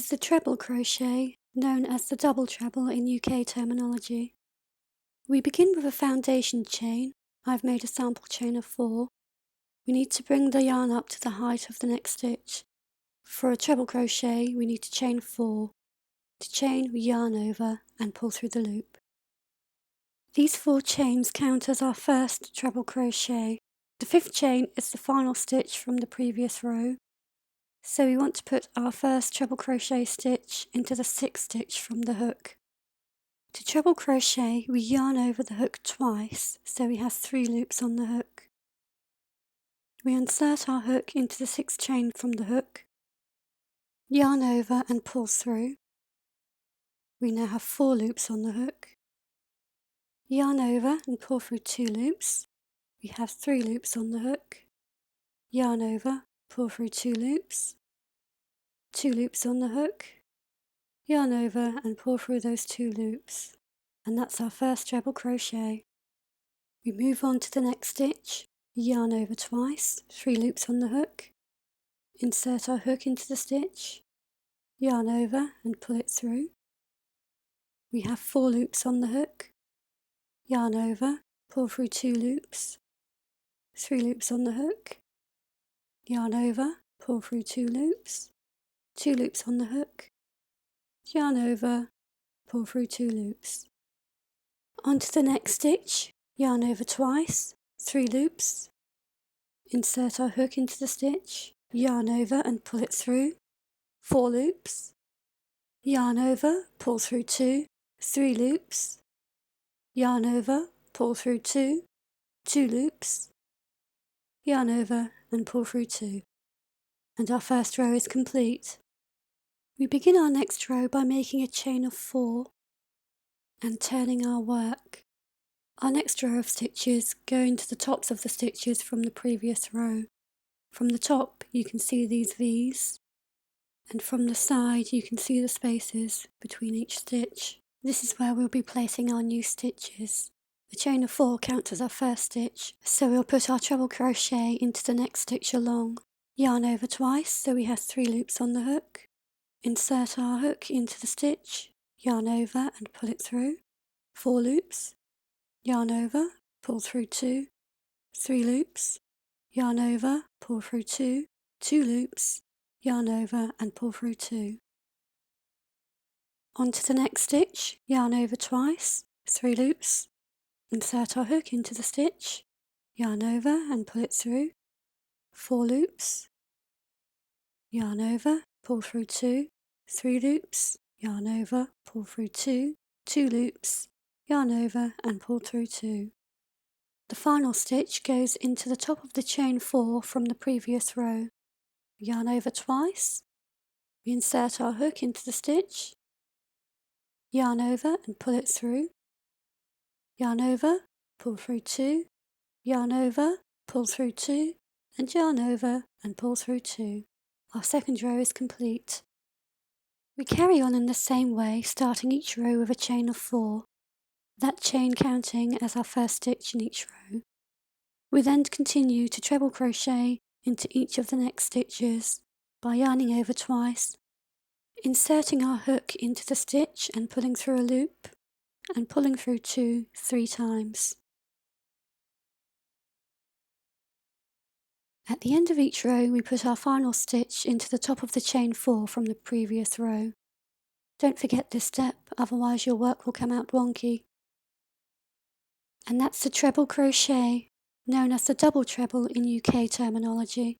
is the treble crochet, known as the double treble in UK terminology. We begin with a foundation chain. I've made a sample chain of 4. We need to bring the yarn up to the height of the next stitch. For a treble crochet, we need to chain 4. To chain, we yarn over and pull through the loop. These 4 chains count as our first treble crochet. The 5th chain is the final stitch from the previous row. So we want to put our first treble crochet stitch into the 6th stitch from the hook. To treble crochet, we yarn over the hook twice, so we have 3 loops on the hook. We insert our hook into the 6th chain from the hook, yarn over and pull through. We now have 4 loops on the hook. Yarn over and pull through 2 loops. We have 3 loops on the hook. Yarn over, pull through 2 loops. 2 loops on the hook. Yarn over and pull through those 2 loops. And that's our first treble crochet. We move on to the next stitch. Yarn over twice, 3 loops on the hook. Insert our hook into the stitch. Yarn over and pull it through. We have 4 loops on the hook. Yarn over, pull through 2 loops. 3 loops on the hook. Yarn over, pull through 2 loops. 2 loops on the hook. Yarn over, pull through 2 loops. On to the next stitch. Yarn over twice, 3 loops. Insert our hook into the stitch. Yarn over and pull it through. 4 loops. Yarn over, pull through 2, 3 loops. Yarn over, pull through 2, 2 loops. Yarn over and pull through 2. And our first row is complete. We begin our next row by making a chain of 4 and turning our work. Our next row of stitches go into the tops of the stitches from the previous row. From the top you can see these V's, and from the side you can see the spaces between each stitch. This is where we'll be placing our new stitches. The chain of 4 counts as our first stitch, so we'll put our treble crochet into the next stitch along. Yarn over twice, so we have 3 loops on the hook. Insert our hook into the stitch, yarn over and pull it through. 4 loops. Yarn over, pull through 2, 3 loops. Yarn over, pull through 2, 2 loops. Yarn over and pull through 2. On to the next stitch, yarn over twice, 3 loops. Insert our hook into the stitch, yarn over and pull it through. 4 loops. Yarn over, pull through 2, 3 loops. Yarn over, pull through 2, 2 loops. Yarn over and pull through 2. The final stitch goes into the top of the chain 4 from the previous row. Yarn over twice. We insert our hook into the stitch. Yarn over and pull it through. Yarn over, pull through 2. Yarn over, pull through 2. And yarn over and pull through 2. Our second row is complete. We carry on in the same way, starting each row with a chain of 4. That chain counting as our first stitch in each row. We then continue to treble crochet into each of the next stitches by yarning over twice, inserting our hook into the stitch and pulling through a loop, and pulling through 2 3 times. At the end of each row we put our final stitch into the top of the chain 4 from the previous row. Don't forget this step, otherwise your work will come out wonky. And that's the treble crochet, known as the double treble in UK terminology.